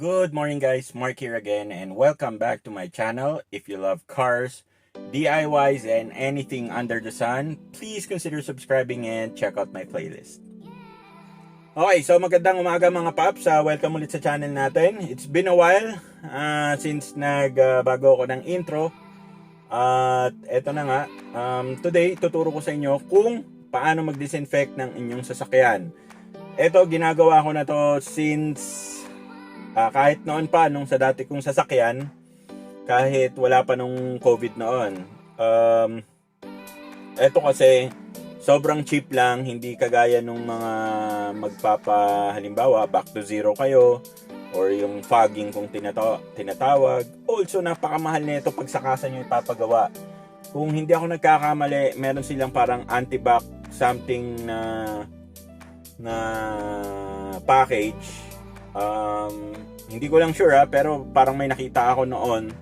Good morning guys, Mark here again and welcome back to my channel. If you love cars, DIYs, and anything under the sun, please consider subscribing and check out my playlist. Okay, so magandang umaga mga paps. Welcome ulit sa channel natin. It's been a while since nagbago ako ng intro. At eto na nga, today tuturo ko sa inyo kung paano mag-disinfect ng inyong sasakyan. Eto, ginagawa ko na to since kahit noon pa, nung sa dati kong sasakyan, kahit wala pa nung COVID noon. Eto kasi, sobrang cheap lang, hindi kagaya nung mga halimbawa, back to zero kayo, or yung fogging kung tinatawag. Also, napakamahal nito pag sakasan nyo ipapagawa. Kung hindi ako nagkakamali, meron silang parang anti-bac something na package. Hindi ko lang sure pero parang may nakita ako noon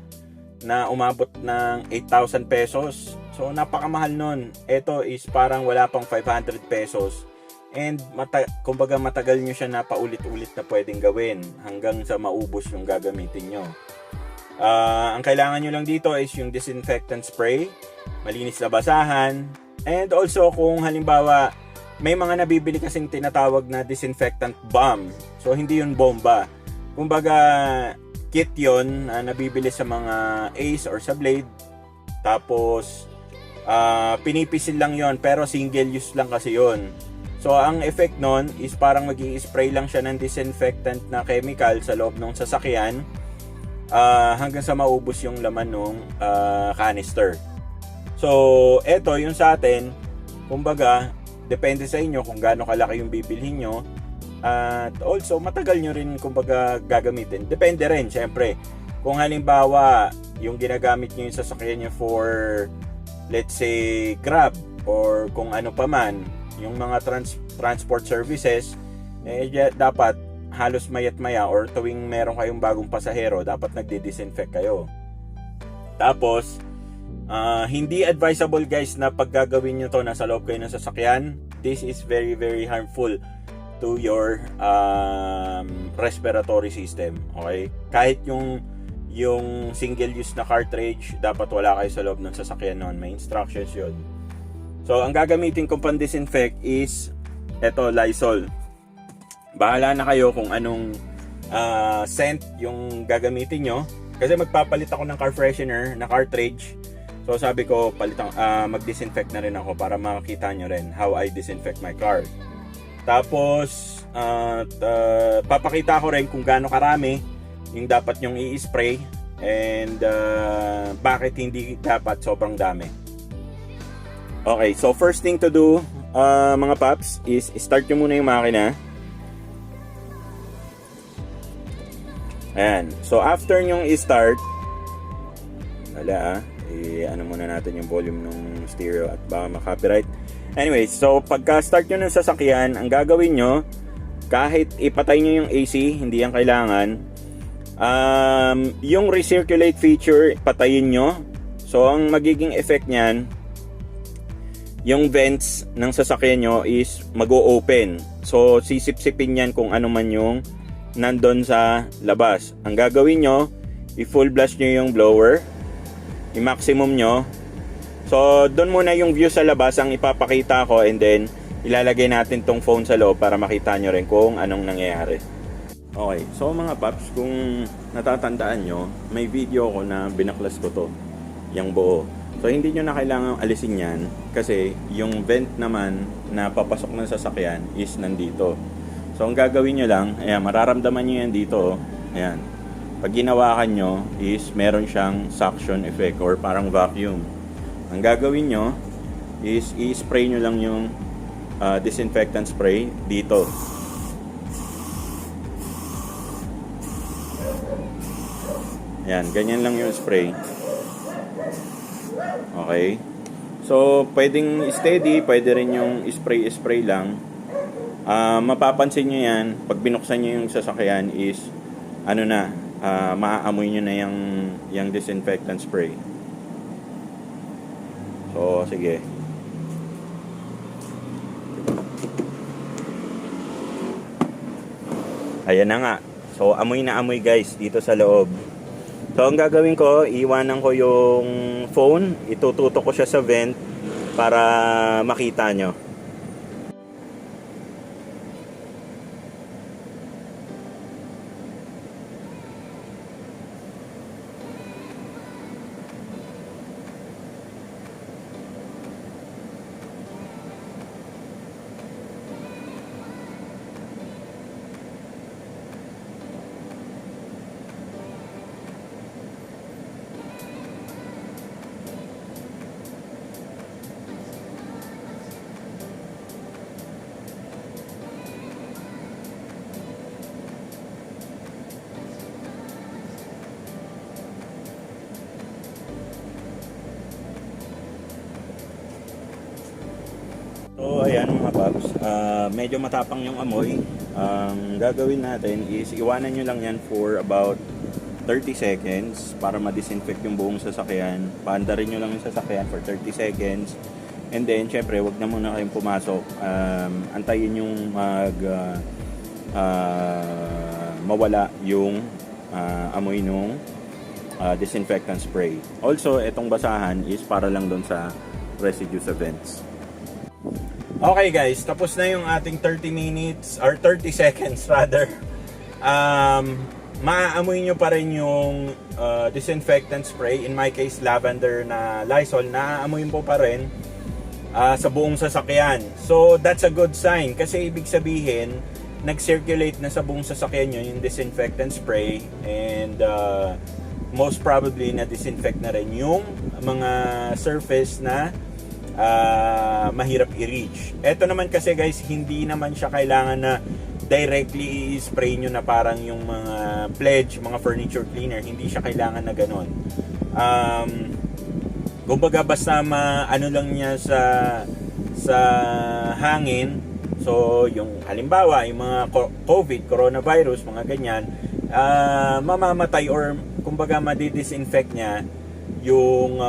na umabot ng 8,000 pesos. So napakamahal nun. Ito is parang wala pang 500 pesos. And kumbaga matagal nyo siya na paulit-ulit na pwedeng gawin hanggang sa maubos yung gagamitin nyo. Ang kailangan nyo lang dito is yung disinfectant spray, malinis na basahan, and also kung halimbawa may mga nabibili kasing tinatawag na disinfectant bomb. So hindi yun bomba. Kumbaga kit yun na nabibili sa mga Ace or sa Blade. Tapos pinipisil lang yon pero single use lang kasi yon. So ang effect nun is parang mag-i-spray lang siya ng disinfectant na chemical sa loob ng sasakyan hanggang sa maubos yung laman ng canister. So eto yung sa atin, kumbaga depende sa inyo kung gaano kalaki yung bibilhin nyo. At also, matagal nyo rin kumbaga gagamitin. Depende rin, syempre. Kung halimbawa, yung ginagamit nyo yung sasakyan nyo for, let's say, Grab, or kung ano pa man, yung mga transport services, dapat halos mayat maya or tuwing meron kayong bagong pasahero, dapat nagdi-disinfect kayo. Tapos, hindi advisable guys na pag gagawin nyo to nasa loob kayo ng sasakyan. This is very very harmful to your respiratory system. Okay? Kahit yung single use na cartridge, dapat wala kayo sa loob ng sasakyan noon. May instructions yun. So ang gagamitin kong pan-disinfect is eto, Lysol. Bahala na kayo kung anong scent yung gagamitin nyo. Kasi magpapalit ako ng car freshener na cartridge. So sabi ko, mag-disinfect na rin ako para makita nyo rin how I disinfect my car. Tapos, papakita ko rin kung gaano karami yung dapat nyong i-spray and bakit hindi dapat sobrang dami. Okay, so first thing to do, mga paps, is start nyo muna yung makina. Ayan. So after nyong i-start, ano muna natin yung volume ng stereo at baka ma-copyright. Anyway, so pagka-start nyo ng sasakyan, ang gagawin nyo, kahit ipatay nyo yung AC, hindi yan kailangan. Yung recirculate feature, patayin nyo. So ang magiging effect nyan, yung vents ng sasakyan nyo is mag-o-open. So sisip-sipin yan kung ano man yung nandun sa labas. Ang gagawin nyo, i-full blast nyo yung blower, i-maximum nyo. So doon muna yung view sa labas ang ipapakita ko, and then ilalagay natin tong phone sa loob para makita nyo rin kung anong nangyayari. Okay, so mga paps, kung natatandaan nyo, may video ko na binaklas ko to, yung buo. So hindi nyo na kailangan alisin yan kasi yung vent naman na papasok ng sasakyan is nandito. So ang gagawin nyo lang, ayan, mararamdaman nyo yan dito. Ayan. Pag ginawakan nyo is meron siyang suction effect or parang vacuum. Ang gagawin nyo is i-spray nyo lang yung disinfectant spray dito. Ayan, ganyan lang yung spray. Okay. So pwedeng steady, pwede rin yung spray lang. Mapapansin nyo yan, pag binuksan nyo yung sasakyan is maaamoy nyo na yung disinfectant spray. So sige, ayan na nga. So amoy na amoy guys dito sa loob. So ang gagawin ko, iwanan ko yung phone, itututok ko siya sa vent para makita nyo. So ayan mga paps, medyo matapang yung amoy. Ang gagawin natin is iwanan nyo lang yan for about 30 seconds para ma-disinfect yung buong sasakyan. Paandarin nyo lang yung sasakyan for 30 seconds. And then syempre wag na muna kayong pumasok. Antayin yung mawala yung amoy nung disinfectant spray. Also itong basahan is para lang doon sa residue sa vents. Okay guys, tapos na yung ating 30 minutes or 30 seconds rather. Maaamoy nyo pa rin yung disinfectant spray. In my case, lavender na Lysol. Naaamoy po pa rin sa buong sasakyan. So that's a good sign kasi ibig sabihin nag-circulate na sa buong sasakyan nyo yung disinfectant spray, and most probably na disinfect na rin yung mga surface na mahirap i-reach. Ito naman kasi guys, hindi naman siya kailangan na directly i-spray nyo na parang yung mga pledge, mga furniture cleaner. Hindi siya kailangan na ganon. Kumbaga basta ano lang niya sa hangin. So yung halimbawa yung mga COVID, coronavirus, mga ganyan, mamamatay or kumbaga madi-disinfect niya yung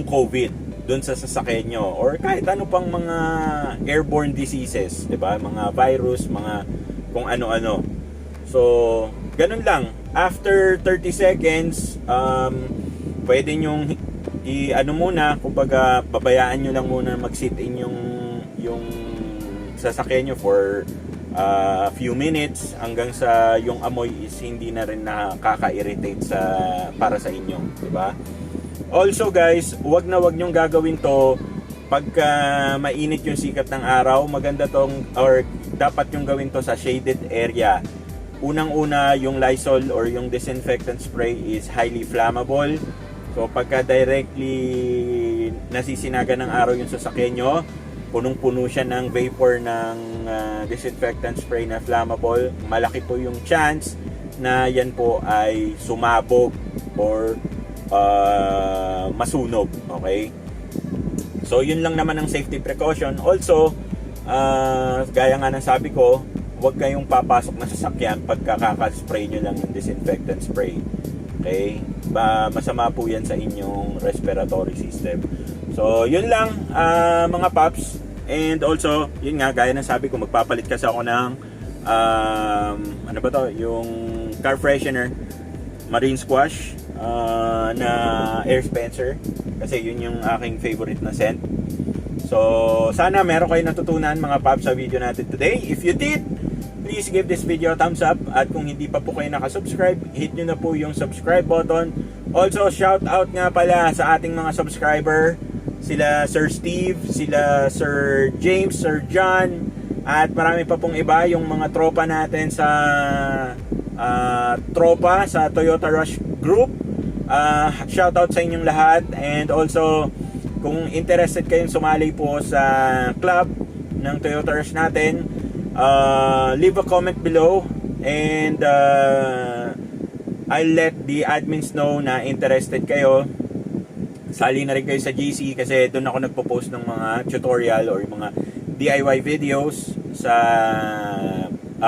COVID doon sa sasakyan nyo, or kahit ano pang mga airborne diseases, 'di ba? Mga virus, mga kung ano-ano. So, ganun lang. After 30 seconds, pwede nyo ano muna, kumbaga pabayaan nyo lang muna mag-sit in yung sasakyan nyo for a few minutes hanggang sa yung amoy is hindi na rin nakaka-irritate para sa inyo, 'di ba? Also guys, wag nyong gagawin to pagka mainit yung sikat ng araw. Maganda tong, or dapat yung gawin to sa shaded area. Unang-una, yung Lysol or yung disinfectant spray is highly flammable. So pagka directly nasisinaga ng araw yung sasakyan nyo, punong-puno siya ng vapor ng disinfectant spray na flammable, malaki po yung chance na yan po ay sumabog or masunog. Okay, so yun lang naman ang safety precaution. Also, gaya nga ng sabi ko, huwag kayong papasok na sasakyan pagka kaka-spray nyo lang yung disinfectant spray. Okay, masama po yan sa inyong respiratory system. So yun lang mga paps. And also, yun nga, gaya ng sabi ko, magpapalit kasi ako ng ano ba to, yung car freshener, Marine Squash na Air Spencer, kasi yun yung aking favorite na scent. So sana meron kayo natutunan mga paps sa video natin today. If you did, please give this video a thumbs up, at kung hindi pa po kayo nakasubscribe, hit nyo na po yung subscribe button. Also, shout out nga pala sa ating mga subscriber, sila Sir Steve, sila Sir James, Sir John, at marami pa pong iba, yung mga tropa natin sa Toyota Rush Group. Shout out sa inyong lahat. And also, kung interested kayong sumali po sa club ng Toyota Rush natin, leave a comment below, and I'll let the admins know na interested kayo. Sali na rin kayo sa GC kasi doon ako nagpo-post ng mga tutorial or mga DIY videos sa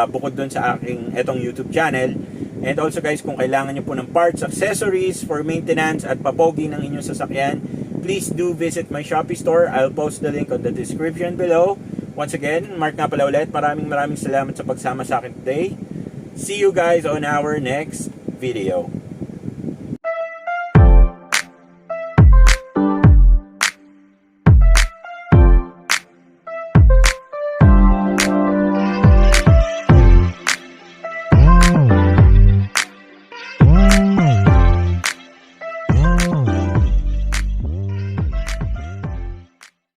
bukod doon sa aking etong YouTube channel. And also guys, kung kailangan nyo po ng parts, accessories for maintenance at papogi ng inyong sasakyan, please do visit my Shopee store. I'll post the link on the description below. Once again, Mark nga pala ulit, maraming salamat sa pagsama sa akin today. See you guys on our next video.